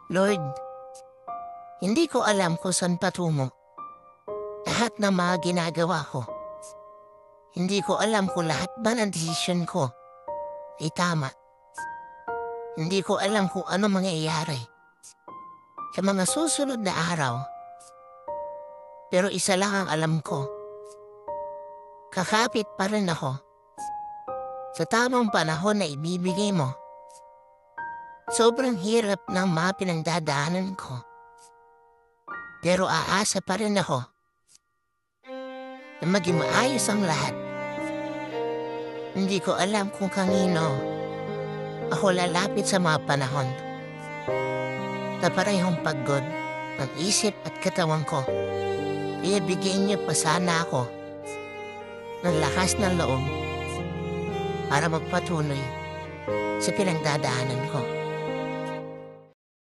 Lord, hindi ko alam kung saan patungo. Lahat ng mga ginagawa ko. Hindi ko alam kung lahat ba ng desisyon ko ay tama. Hindi ko alam kung ano mangyayari sa mga susunod na araw. Pero isa lang ang alam ko. Kakapit pa rin ako sa tamang panahon na ibibigay mo. Sobrang hirap ng mga pinagdadaanan ko. Pero aasa pa rin ako na maging maayos ang lahat. Hindi ko alam kung kanino ako lalapit sa mga panahon na parehong pagod ng isip at katawan ko. Kaya bigyan niyo pa sana ako ng lakas ng loob para magpatuloy sa pinagdadaanan ko.